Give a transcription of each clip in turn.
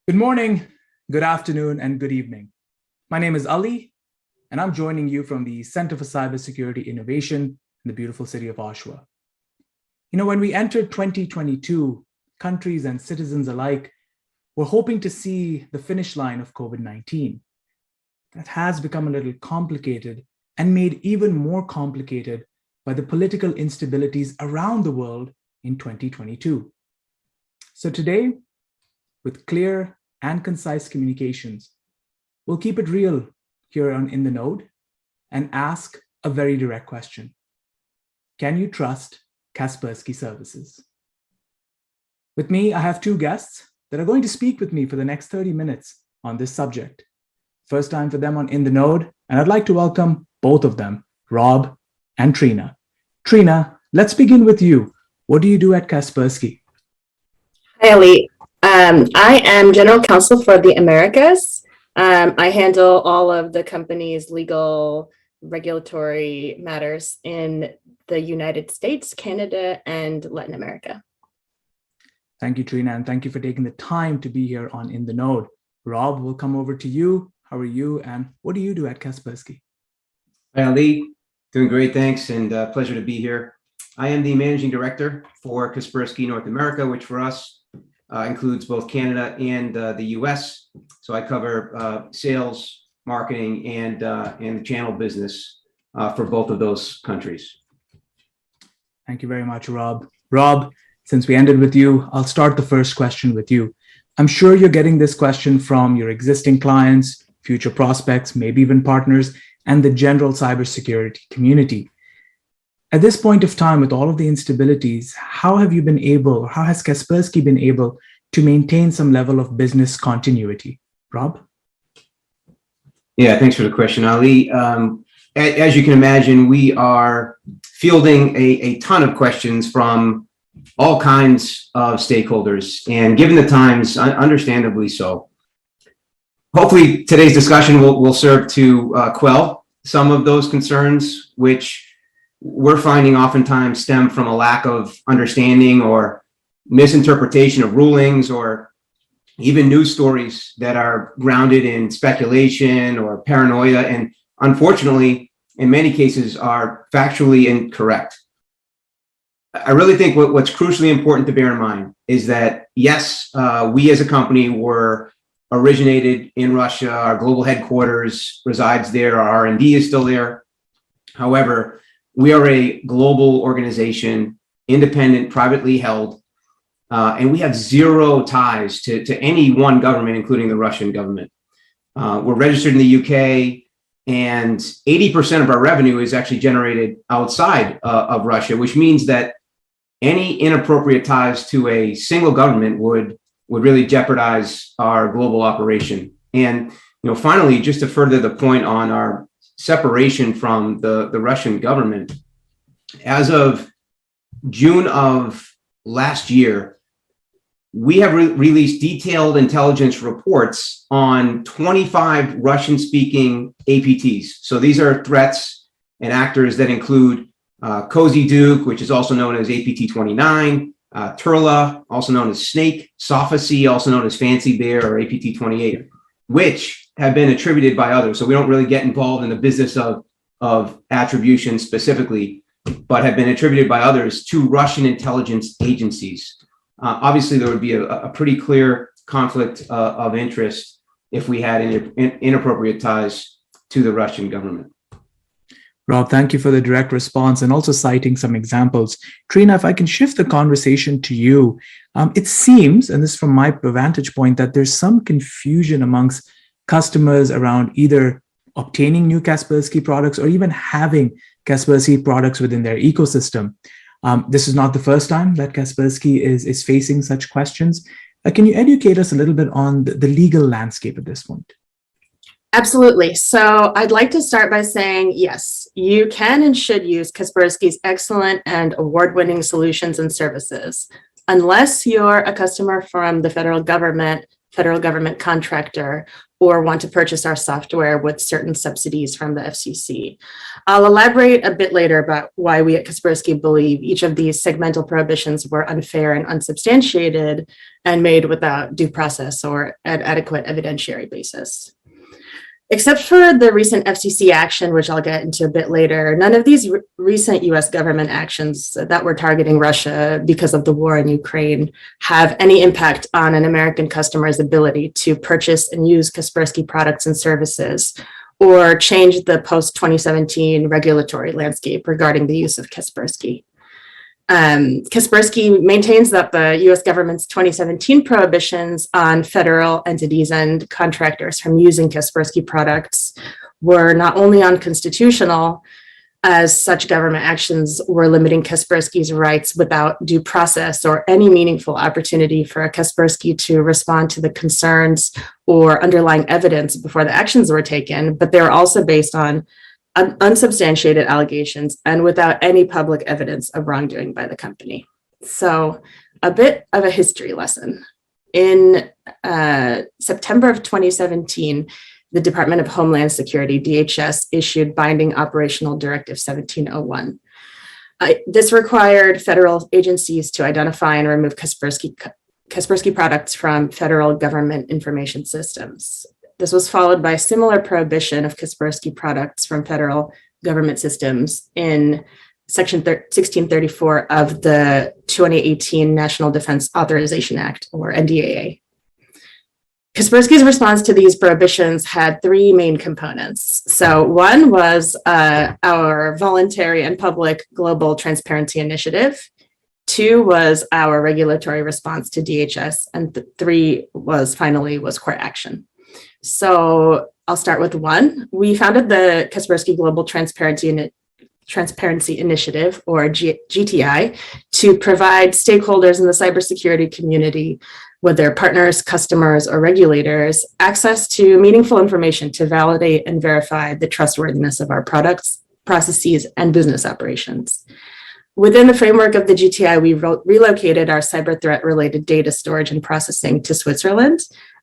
Good morning, good afternoon, and good evening. My name is Ali, and I'm joining you from the Center for Cybersecurity Innovation in the beautiful city of Oshawa. When we entered 2022, countries and citizens alike were hoping to see the finish line of COVID-19. That has become a little complicated and made even more complicated by the political instabilities around the world in 2022. So today, with clear and concise communications, we'll keep it real here on In the Node and ask a very direct question. Can you trust Kaspersky services? With me, I have two guests that are going to speak with me for the next 30 minutes on this subject. First time for them on In the Node, and I'd like to welcome both of them, Rob and Trina. Trina, let's begin with you. What do you do at Kaspersky? Hi, Ali. I am General Counsel for the Americas. I handle all of the company's legal regulatory matters in the United States, Canada, and Latin America. Thank you, Trina, and thank you for taking the time to be here on In the Node. Rob, we'll come over to you. How are you, and what do you do at Kaspersky? Hi, Ali. Doing great, thanks, and pleasure to be here. I am the Managing Director for Kaspersky North America, which for us includes both Canada and the US. So I cover sales, marketing, and the channel business for both of those countries. Thank you very much, Rob. Rob, since we ended with you, I'll start the first question with you. I'm sure you're getting this question from your existing clients, future prospects, maybe even partners, and the general cybersecurity community. At this point of time, with all of the instabilities, how have you been able, or how has Kaspersky been able to maintain some level of business continuity? Rob? Yeah, thanks for the question, Ali. As you can imagine, we are fielding a ton of questions from all kinds of stakeholders, and given the times, understandably so. Hopefully, today's discussion will serve to quell some of those concerns, which we're finding oftentimes stem from a lack of understanding or misinterpretation of rulings, or even news stories that are grounded in speculation or paranoia, and unfortunately, in many cases, are factually incorrect. I really think what's crucially important to bear in mind is that, yes, we as a company were originated in Russia. Our global headquarters resides there. Our R&D is still there. However, we are a global organization, independent, privately held, and we have zero ties to any one government, including the Russian government. We're registered in the UK, and 80% of our revenue is actually generated outside of Russia, which means that any inappropriate ties to a single government would really jeopardize our global operation. And finally, just to further the point on our separation from the Russian government, as of June of last year, we have released detailed intelligence reports on 25 Russian-speaking APTs. So these are threats and actors that include Cozy Duke, which is also known as APT-29, Turla, also known as Snake, Sophacy, also known as Fancy Bear or APT-28, which have been attributed by others. So we don't really get involved in the business of attribution specifically, but have been attributed by others to Russian intelligence agencies. Obviously, there would be a pretty clear conflict of interest if we had inappropriate ties to the Russian government. Rob, thank you for the direct response and also citing some examples. Trina, if I can shift the conversation to you, it seems, and this is from my vantage point, that there's some confusion amongst customers around either obtaining new Kaspersky products or even having Kaspersky products within their ecosystem. This is not the first time that Kaspersky is facing such questions. Can you educate us a little bit on the legal landscape at this point? Absolutely. So I'd like to start by saying, yes, you can and should use Kaspersky's excellent and award-winning solutions and services. Unless you're a customer from the federal government, federal government contractor or want to purchase our software with certain subsidies from the FCC. I'll elaborate a bit later about why we at Kaspersky believe each of these segmental prohibitions were unfair and unsubstantiated and made without due process or an adequate evidentiary basis. Except for the recent FCC action, which I'll get into a bit later, none of these recent US government actions that were targeting Russia because of the war in Ukraine have any impact on an American customer's ability to purchase and use Kaspersky products and services, or change the post-2017 regulatory landscape regarding the use of Kaspersky. Kaspersky maintains that the US government's 2017 prohibitions on federal entities and contractors from using Kaspersky products were not only unconstitutional, as such government actions were limiting Kaspersky's rights without due process or any meaningful opportunity for Kaspersky to respond to the concerns or underlying evidence before the actions were taken, but they were also based on unsubstantiated allegations and without any public evidence of wrongdoing by the company. So a bit of a history lesson. In September of 2017, the Department of Homeland Security, DHS, issued Binding Operational Directive 1701. This required federal agencies to identify and remove Kaspersky products from federal government information systems. This was followed by a similar prohibition of Kaspersky products from federal government systems in Section 1634 of the 2018 National Defense Authorization Act, or NDAA. Kaspersky's response to these prohibitions had three main components. So one was our voluntary and public global transparency initiative. Two was our regulatory response to DHS. And three was court action. So I'll start with one. We founded the Kaspersky Global Transparency Initiative, or GTI, to provide stakeholders in the cybersecurity community, whether partners, customers, or regulators, access to meaningful information to validate and verify the trustworthiness of our products, processes, and business operations. Within the framework of the GTI, we relocated our cyber threat-related data storage and processing to Switzerland.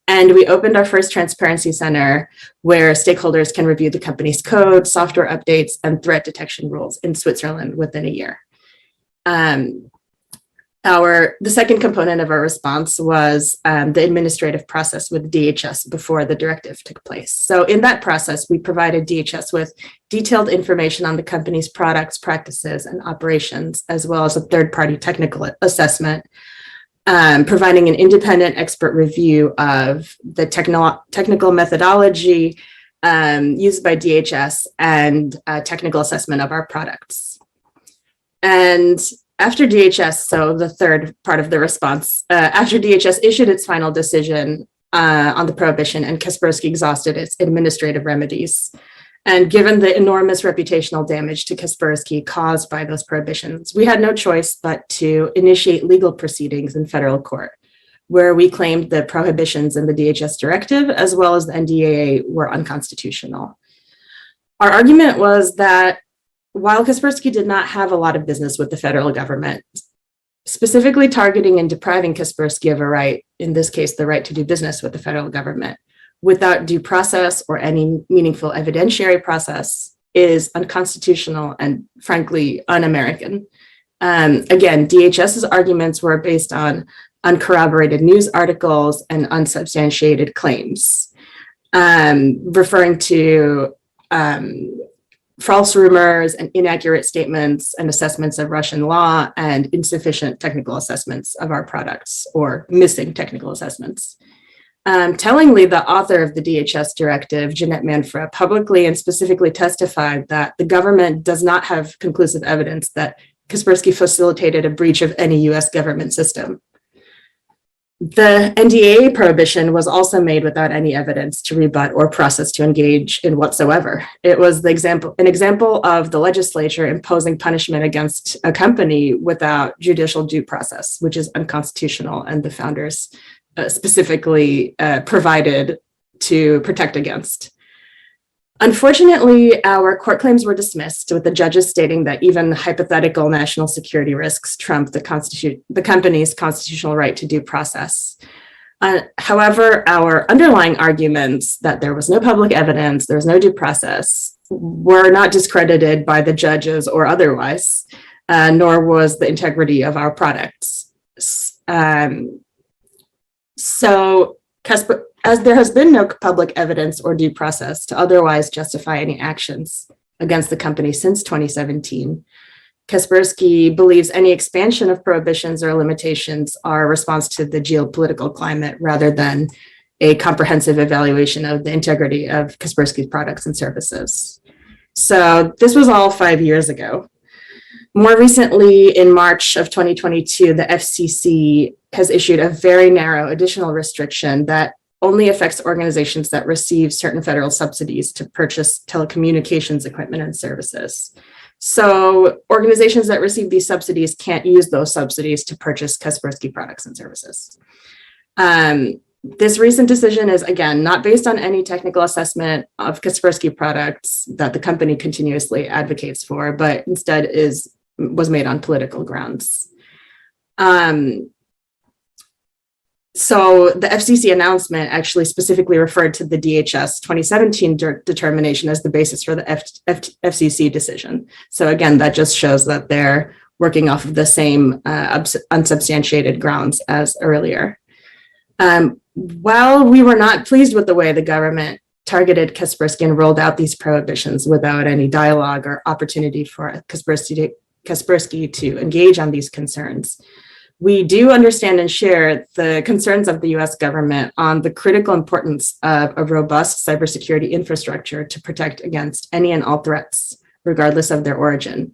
And we opened our first transparency center where stakeholders can review the company's code, software updates, and threat detection rules in Switzerland within a year. The second component of our response was the administrative process with DHS before the directive took place. So in that process, we provided DHS with detailed information on the company's products, practices, and operations, as well as a third-party technical assessment, providing an independent expert review of the technical methodology used by DHS and technical assessment of our products. And after DHS, so the third part of the response, after DHS issued its final decision on the prohibition and Kaspersky exhausted its administrative remedies, and given the enormous reputational damage to Kaspersky caused by those prohibitions, we had no choice but to initiate legal proceedings in federal court, where we claimed the prohibitions in the DHS directive as well as the NDAA were unconstitutional. Our argument was that while Kaspersky did not have a lot of business with the federal government, specifically targeting and depriving Kaspersky of a right, in this case, the right to do business with the federal government, without due process or any meaningful evidentiary process is unconstitutional and frankly un-American. Again, DHS's arguments were based on uncorroborated news articles and unsubstantiated claims, referring to false rumors and inaccurate statements and assessments of Russian law and insufficient technical assessments of our products, or missing technical assessments. Tellingly, the author of the DHS directive, Jeanette Manfra, publicly and specifically testified that the government does not have conclusive evidence that Kaspersky facilitated a breach of any US government system. The NDAA prohibition was also made without any evidence to rebut or process to engage in whatsoever. It was an example of the legislature imposing punishment against a company without judicial due process, which is unconstitutional, and the founders specifically provided to protect against. Unfortunately, our court claims were dismissed, with the judges stating that even hypothetical national security risks trump the company's constitutional right to due process. However, our underlying arguments that there was no public evidence, there was no due process, were not discredited by the judges or otherwise, nor was the integrity of our products. So, as there has been no public evidence or due process to otherwise justify any actions against the company since 2017, Kaspersky believes any expansion of prohibitions or limitations are a response to the geopolitical climate rather than a comprehensive evaluation of the integrity of Kaspersky's products and services. So this was all 5 years ago. More recently, in March of 2022, the FCC has issued a very narrow additional restriction that only affects organizations that receive certain federal subsidies to purchase telecommunications equipment and services. So organizations that receive these subsidies can't use those subsidies to purchase Kaspersky products and services. This recent decision is, again, not based on any technical assessment of Kaspersky products that the company continuously advocates for, but instead was made on political grounds. So the FCC announcement actually specifically referred to the DHS 2017 determination as the basis for the FCC decision. So again, that just shows that they're working off of the same unsubstantiated grounds as earlier. While we were not pleased with the way the government targeted Kaspersky and rolled out these prohibitions without any dialogue or opportunity for Kaspersky to engage on these concerns, we do understand and share the concerns of the US government on the critical importance of a robust cybersecurity infrastructure to protect against any and all threats, regardless of their origin.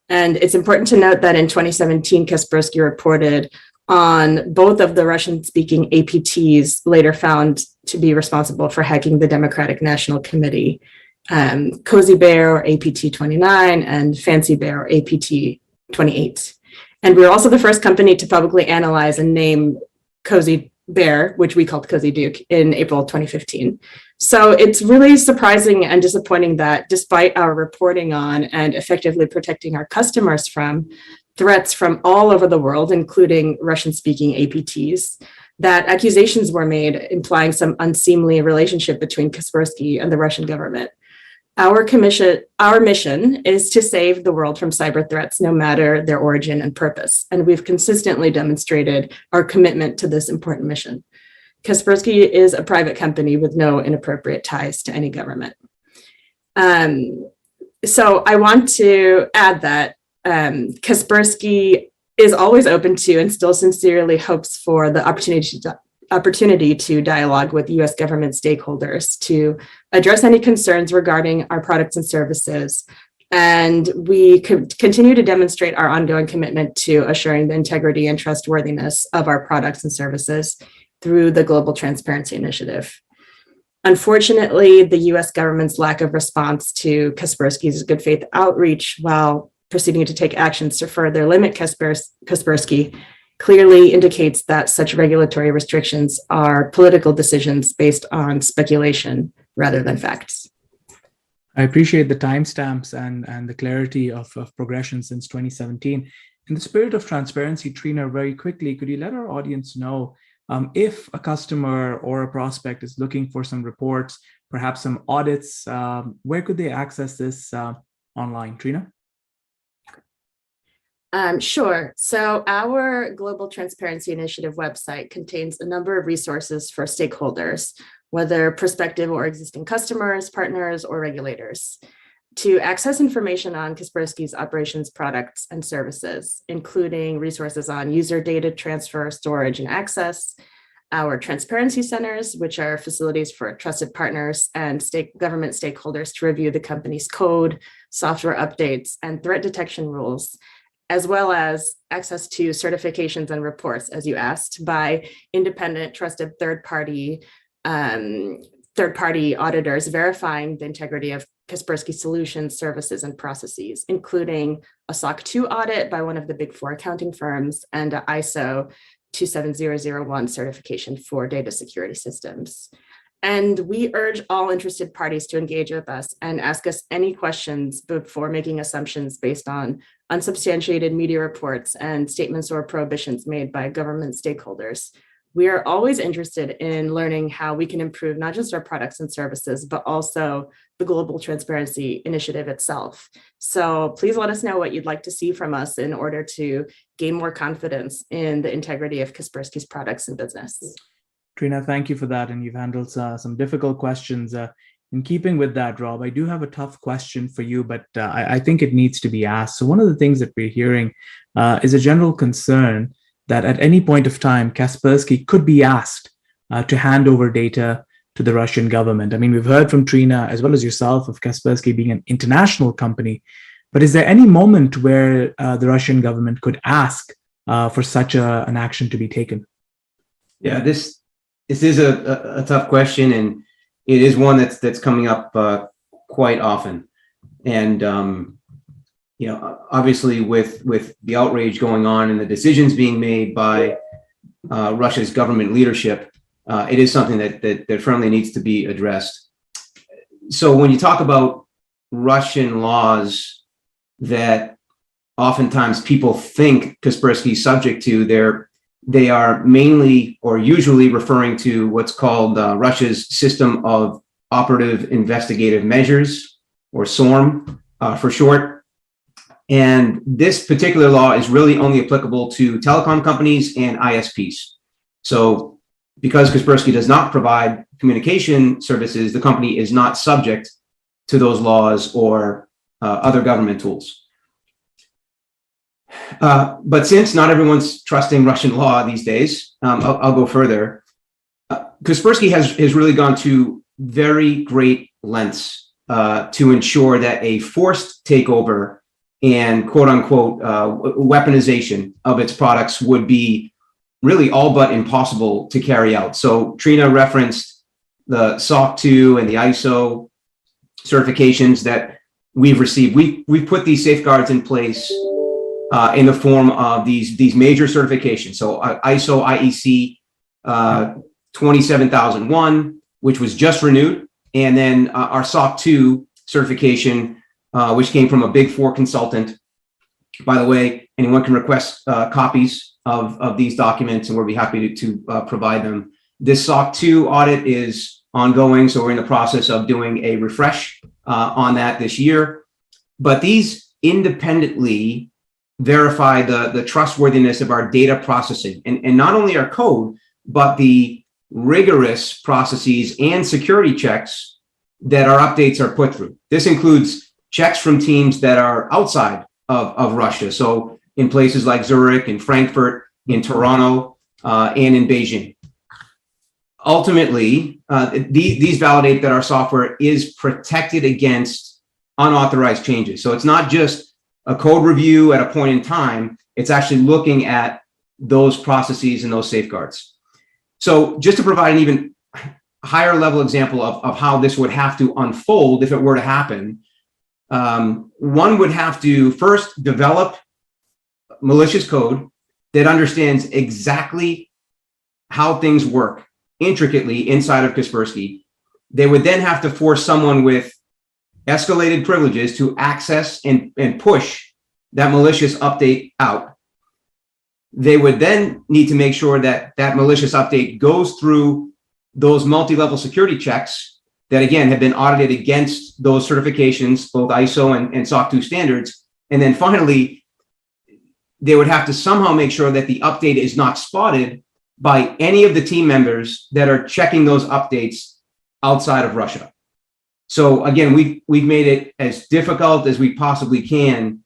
And it's important to note that in 2017, Kaspersky reported on both of the Russian-speaking APTs later found to be responsible for hacking the Democratic National Committee, Cozy Bear or APT 29 and Fancy Bear or APT 28. And we were also the first company to publicly analyze and name Cozy Bear, which we called Cozy Duke, in April 2015. So it's really surprising and disappointing that despite our reporting on and effectively protecting our customers from threats from all over the world, including Russian-speaking APTs, that accusations were made implying some unseemly relationship between Kaspersky and the Russian government. Our mission is to save the world from cyber threats, no matter their origin and purpose. And we've consistently demonstrated our commitment to this important mission. Kaspersky is a private company with no inappropriate ties to any government. So I want to add that Kaspersky is always open to and still sincerely hopes for the opportunity to dialogue with US government stakeholders to address any concerns regarding our products and services. And we continue to demonstrate our ongoing commitment to assuring the integrity and trustworthiness of our products and services through the Global Transparency Initiative. Unfortunately, the US government's lack of response to Kaspersky's good faith outreach while proceeding to take actions to further limit Kaspersky clearly indicates that such regulatory restrictions are political decisions based on speculation rather than facts. I appreciate the timestamps and the clarity of progression since 2017. In the spirit of transparency, Trina, very quickly, could you let our audience know if a customer or a prospect is looking for some reports, perhaps some audits, where could they access this online? Trina? Sure. So our Global Transparency Initiative website contains a number of resources for stakeholders, whether prospective or existing customers, partners, or regulators, to access information on Kaspersky's operations, products, and services, including resources on user data transfer, storage, and access, our transparency centers, which are facilities for trusted partners and government stakeholders to review the company's code, software updates, and threat detection rules, as well as access to certifications and reports, as you asked, by independent, trusted third-party auditors verifying the integrity of Kaspersky solutions, services, and processes, including a SOC 2 audit by one of the Big Four accounting firms and an ISO 27001 certification for data security systems. And we urge all interested parties to engage with us and ask us any questions before making assumptions based on unsubstantiated media reports and statements or prohibitions made by government stakeholders. we are always interested in learning how we can improve not just our products and services, but also the Global Transparency Initiative itself. So please let us know what you'd like to see from us in order to gain more confidence in the integrity of Kaspersky's products and business. Trina, thank you for that. And you've handled some difficult questions. In keeping with that, Rob, I do have a tough question for you, but I think it needs to be asked. So one of the things that we're hearing is a general concern that at any point of time, Kaspersky could be asked to hand over data to the Russian government. I mean, we've heard from Trina as well as yourself of Kaspersky being an international company, but is there any moment where the Russian government could ask for such an action to be taken? Yeah, this is a tough question, and it is one that's coming up quite often. And obviously with the outrage going on and the decisions being made by Russia's government leadership, it is something that firmly needs to be addressed. So when you talk about Russian laws that oftentimes people think Kaspersky is subject to, they are mainly or usually referring to what's called Russia's System of Operative Investigative Measures, or SORM for short. And this particular law is really only applicable to telecom companies and ISPs. So because Kaspersky does not provide communication services, the company is not subject to those laws or other government tools. But since not everyone's trusting Russian law these days, I'll go further. Kaspersky has really gone to very great lengths to ensure that a forced takeover and quote unquote weaponization of its products would be really all but impossible to carry out. So Trina referenced the SOC 2 and the ISO certifications that we've received. We've put these safeguards in place in the form of these major certifications. So ISO IEC 27001, which was just renewed, and then our SOC 2 certification, which came from a Big Four consultant. By the way, anyone can request copies of these documents, and we'll be happy to provide them. This SOC 2 audit is ongoing, so we're in the process of doing a refresh on that this year. But these independently verify the trustworthiness of our data processing, and not only our code, but the rigorous processes and security checks that our updates are put through. This includes checks from teams that are outside of Russia. So in places like Zurich, in Frankfurt, in Toronto, and in Beijing. Ultimately, these validate that our software is protected against unauthorized changes. So it's not just a code review at a point in time, it's actually looking at those processes and those safeguards. So just to provide an even higher level example of how this would have to unfold if it were to happen, one would have to first develop malicious code that understands exactly how things work intricately inside of Kaspersky. They would then have to force someone with escalated privileges to access and push that malicious update out. They would then need to make sure that that malicious update goes through those multi-level security checks that, again, have been audited against those certifications, both ISO and SOC 2 standards. And then finally, they would have to somehow make sure that the update is not spotted by any of the team members that are checking those updates outside of Russia. So again, we've made it as difficult as we possibly can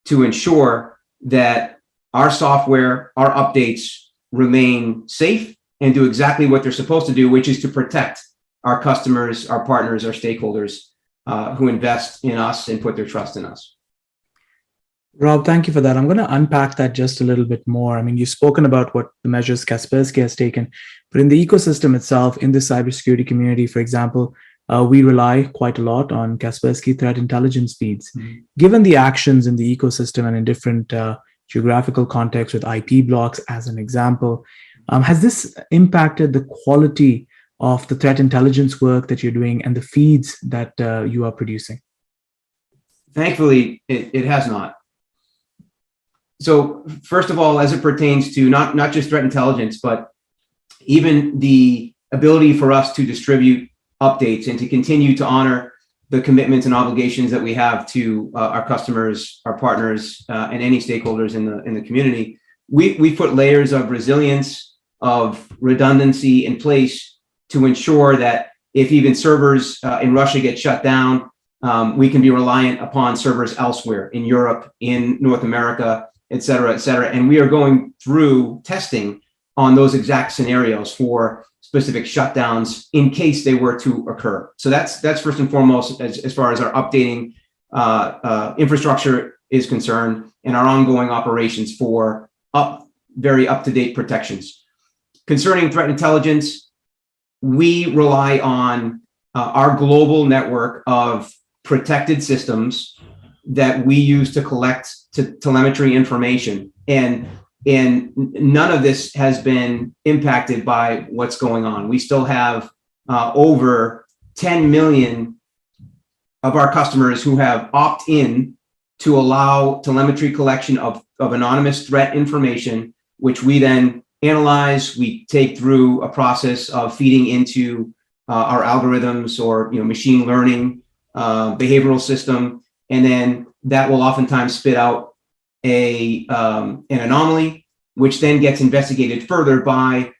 to ensure that our software, our updates remain safe and do exactly what they're supposed to do, which is to protect our customers, our partners, our stakeholders who invest in us and put their trust in us. Rob, thank you for that. I'm going to unpack that just a little bit more. I mean, you've spoken about what the measures Kaspersky has taken, but in the ecosystem itself, in the cybersecurity community, for example, we rely quite a lot on Kaspersky threat intelligence feeds. Mm-hmm. Given the actions in the ecosystem and in different geographical contexts with IP blocks, as an example, has this impacted the quality of the threat intelligence work that you're doing and the feeds that you are producing? Thankfully, it has not. So first of all, as it pertains to not just threat intelligence, but even the ability for us to distribute updates and to continue to honor the commitments and obligations that we have to our customers, our partners, and any stakeholders in the community. We put layers of resilience, of redundancy in place to ensure that if even servers in Russia get shut down, we can be reliant upon servers elsewhere in Europe, in North America, et cetera, et cetera. And we are going through testing on those exact scenarios for specific shutdowns in case they were to occur. So that's first and foremost as far as our updating infrastructure is concerned and our ongoing operations for very up-to-date protections. Concerning threat intelligence, we rely on our global network of protected systems that we use to collect telemetry information. And none of this has been impacted by what's going on. We still have over 10 million of our customers who have opt-in to allow telemetry collection of anonymous threat information, which we then analyze. We take through a process of feeding into our algorithms or machine learning behavioral system, and then that will oftentimes spit out an anomaly, which then gets investigated further by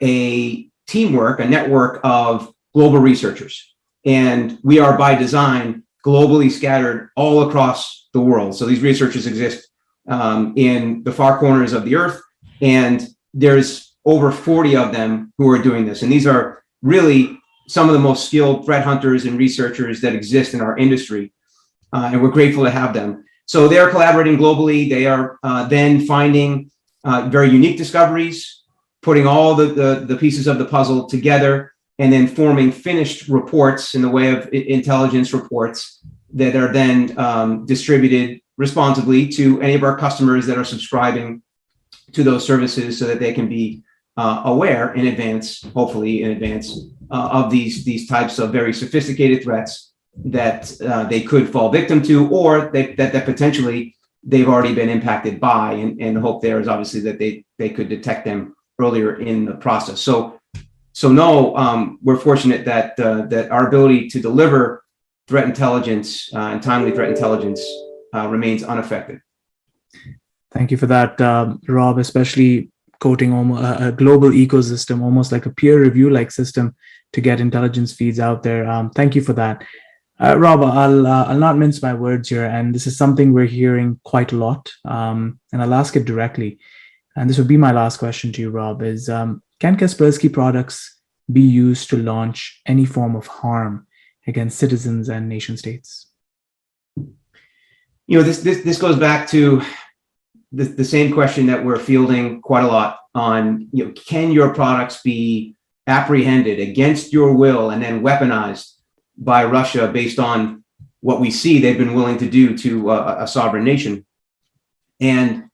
a network of global researchers. And we are by design globally scattered all across the world. So these researchers exist in the far corners of the earth, and there's over 40 of them who are doing this. And these are really some of the most skilled threat hunters and researchers that exist in our industry. And we're grateful to have them. So they're collaborating globally. They are then finding very unique discoveries, putting all the pieces of the puzzle together, and then forming finished reports in the way of intelligence reports that are then distributed responsibly to any of our customers that are subscribing to those services so that they can be aware in advance, hopefully in advance, of these types of very sophisticated threats that they could fall victim to, or that potentially they've already been impacted by, and the hope there is obviously that they could detect them earlier in the process. So no, we're fortunate that our ability to deliver threat intelligence and timely threat intelligence remains unaffected. Thank you for that, Rob, especially quoting a global ecosystem, almost like a peer review like system to get intelligence feeds out there. Thank you for that. Rob, I'll not mince my words here, and this is something we're hearing quite a lot, and I'll ask it directly. And this would be my last question to you, Rob, is can Kaspersky products be used to launch any form of harm against citizens and nation states? This goes back to the same question that we're fielding quite a lot on, can your products be apprehended against your will and then weaponized by Russia based on what we see they've been willing to do to a sovereign nation? And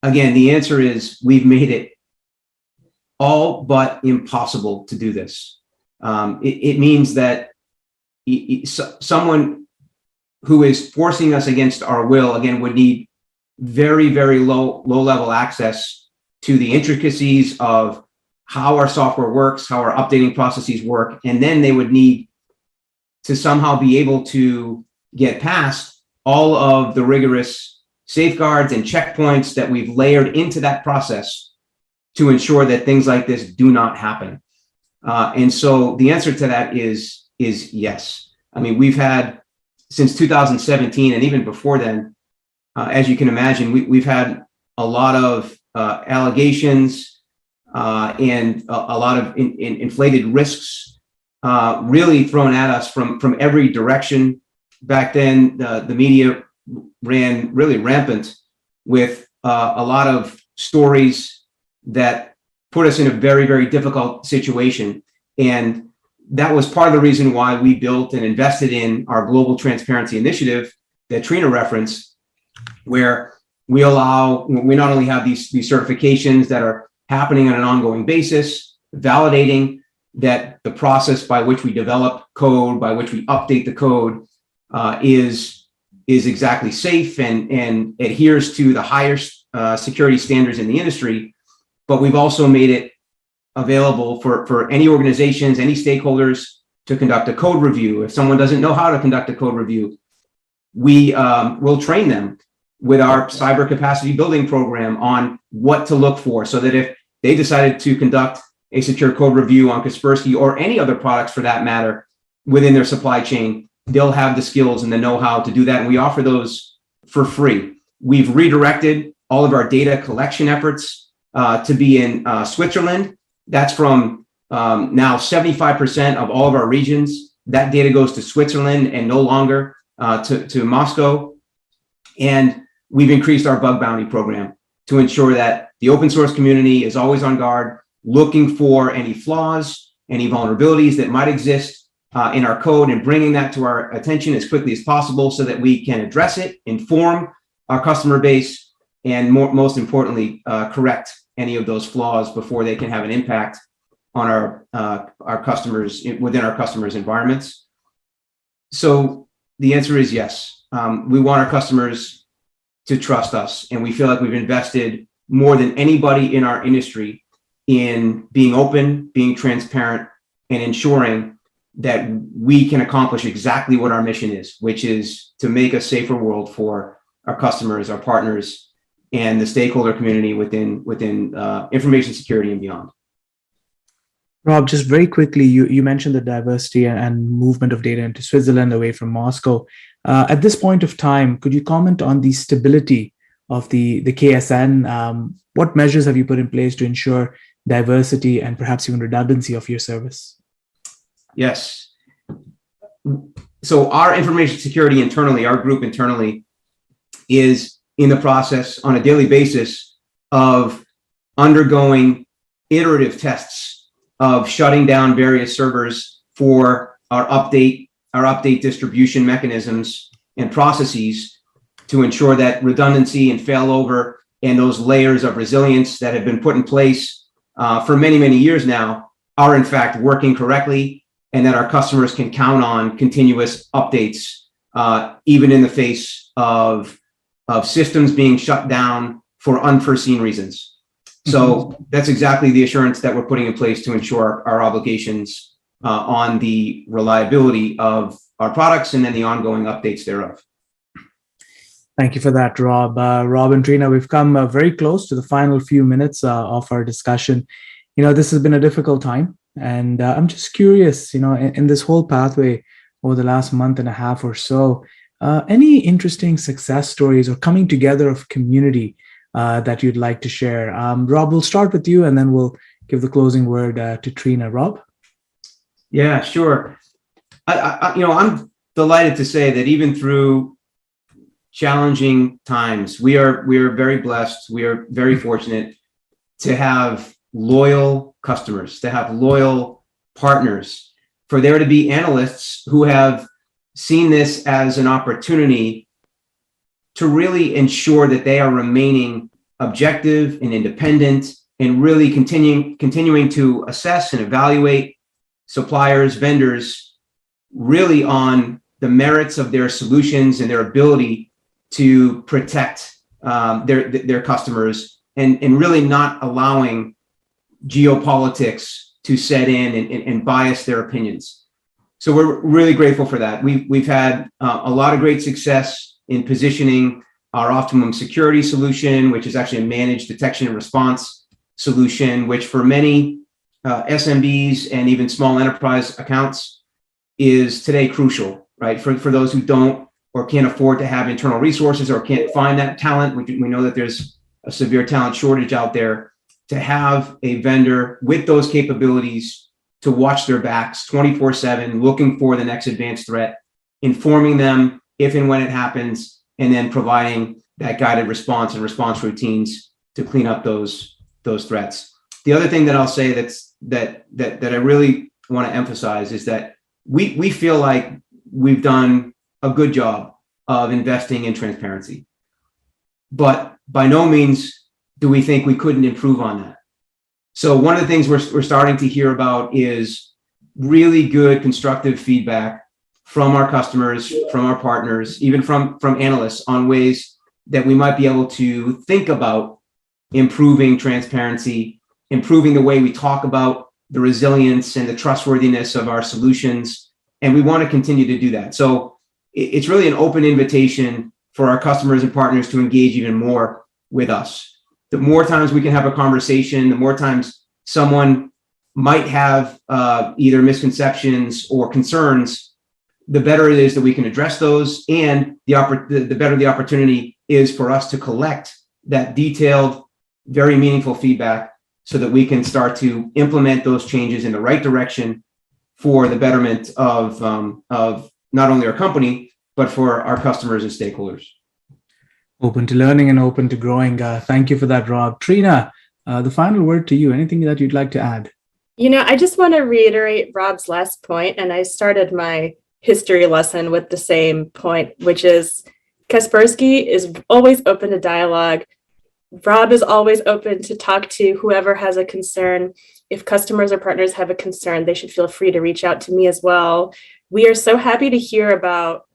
again, the answer is we've made it all but impossible to do this. It means that someone who is forcing us against our will, again, would need very, very low level access to the intricacies of how our software works, how our updating processes work, and then they would need to somehow be able to get past all of the rigorous safeguards and checkpoints that we've layered into that process to ensure that things like this do not happen. And so the answer to that is yes. I mean, we've had since 2017, and even before then, as you can imagine, we've had a lot of allegations and a lot of inflated risks really thrown at us from every direction. Back then, the media ran really rampant with a lot of stories that put us in a very, very difficult situation. And that was part of the reason why we built and invested in our global transparency initiative that Trina referenced, where we not only have these certifications that are happening on an ongoing basis, validating that the process by which we develop code, by which we update the code, is exactly safe and adheres to the highest security standards in the industry. But we've also made it available for any organizations, any stakeholders to conduct a code review. If someone doesn't know how to conduct a code review, we will train them with our cyber capacity building program on what to look for, so that if they decided to conduct a secure code review on Kaspersky or any other products for that matter within their supply chain, they'll have the skills and the know-how to do that. And we offer those for free. We've redirected all of our data collection efforts to be in Switzerland. That's from now 75% of all of our regions. That data goes to Switzerland and no longer to Moscow. And we've increased our bug bounty program to ensure that the open source community is always on guard, looking for any flaws, any vulnerabilities that might exist in our code, and bringing that to our attention as quickly as possible so that we can address it, inform our customer base, and most importantly, correct any of those flaws before they can have an impact on our customers within our customers' environments. So the answer is yes. We want our customers to trust us, and we feel like we've invested more than anybody in our industry in being open, being transparent, and ensuring that we can accomplish exactly what our mission is, which is to make a safer world for our customers, our partners, and the stakeholder community within information security and beyond. Rob, just very quickly, you mentioned the diversity and movement of data into Switzerland away from Moscow. At this point of time, could you comment on the stability of the KSN? What measures have you put in place to ensure diversity and perhaps even redundancy of your service? Yes. So our information security internally, our group internally, is in the process on a daily basis of undergoing iterative tests of shutting down various servers for our update distribution mechanisms and processes to ensure that redundancy and failover and those layers of resilience that have been put in place for many, many years now are in fact working correctly, and that our customers can count on continuous updates, even in the face of systems being shut down for unforeseen reasons. So that's exactly the assurance that we're putting in place to ensure our obligations on the reliability of our products and then the ongoing updates thereof. Thank you for that, Rob. Rob and Trina, we've come very close to the final few minutes of our discussion. This has been a difficult time, and I'm just curious, in this whole pathway over the last month and a half or so, any interesting success stories or coming together of community that you'd like to share? Rob, we'll start with you, and then we'll give the closing word to Trina. Rob? Yeah, sure. I'm delighted to say that even through challenging times, we are very blessed. We are very fortunate to have loyal customers, to have loyal partners, for there to be analysts who have seen this as an opportunity to really ensure that they are remaining objective and independent, and really continuing to assess and evaluate suppliers, vendors, really on the merits of their solutions and their ability to protect their customers, and really not allowing geopolitics to set in and bias their opinions. So we're really grateful for that. We've had a lot of great success in positioning our optimum security solution, which is actually a managed detection and response solution, which for many SMBs and even small enterprise accounts is today crucial, right? For those who don't or can't afford to have internal resources or can't find that talent. We know that there's a severe talent shortage out there. To have a vendor with those capabilities to watch their backs 24/7, looking for the next advanced threat, informing them if and when it happens, and then providing that guided response and response routines to clean up those threats. The other thing that I'll say that I really want to emphasize is that we feel like we've done a good job of investing in transparency, but by no means do we think we couldn't improve on that. So one of the things we're starting to hear about is really good constructive feedback from our customers, from our partners, even from analysts, on ways that we might be able to think about improving transparency improving the way we talk about the resilience and the trustworthiness of our solutions. And we want to continue to do that. So it's really an open invitation for our customers and partners to engage even more with us. The more times we can have a conversation, the more times someone might have either misconceptions or concerns, the better it is that we can address those, and the better the opportunity is for us to collect that detailed, very meaningful feedback so that we can start to implement those changes in the right direction for the betterment of not only our company, but for our customers and stakeholders. Open to learning and open to growing. Thank you for that, Rob. Trina, the final word to you. Anything that you'd like to add? I just want to reiterate Rob's last point, and I started my history lesson with the same point, which is Kaspersky is always open to dialogue. Rob is always open to talk to whoever has a concern. If customers or partners have a concern, they should feel free to reach out to me as well. We are so happy to hear about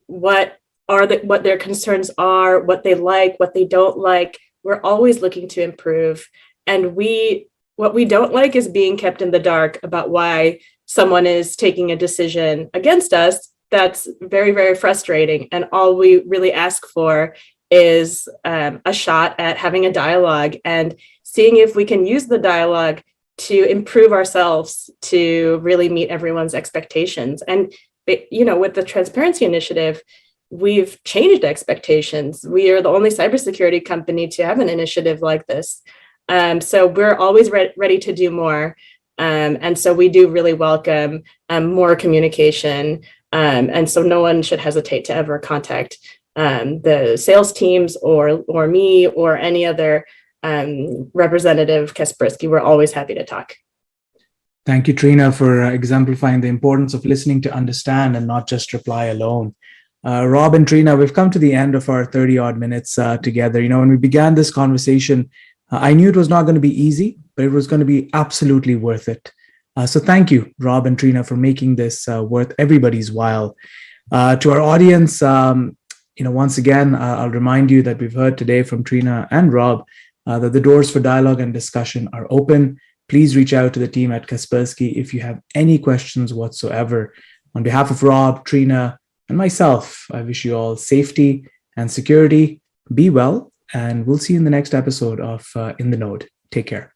what their concerns are, what they like, what they don't like. We're always looking to improve. And what we don't like is being kept in the dark about why someone is taking a decision against us. That's very, very frustrating. And all we really ask for is a shot at having a dialogue and seeing if we can use the dialogue to improve ourselves to really meet everyone's expectations. And, with the Transparency Initiative, we've changed expectations. We are the only cybersecurity company to have an initiative like this. So we're always ready to do more. And so we do really welcome more communication. And so no one should hesitate to ever contact the sales teams or me or any other representative Kaspersky. We're always happy to talk. Thank you, Trina, for exemplifying the importance of listening to understand and not just reply alone. Rob and Trina, we've come to the end of our 30-odd minutes together. When we began this conversation, I knew it was not going to be easy, but it was going to be absolutely worth it. So thank you, Rob and Trina, for making this worth everybody's while. To our audience, once again, I'll remind you that we've heard today from Trina and Rob that the doors for dialogue and discussion are open. Please reach out to the team at Kaspersky if you have any questions whatsoever. On behalf of Rob, Trina, and myself, I wish you all safety and security. Be well, and we'll see you in the next episode of In the Node. Take care.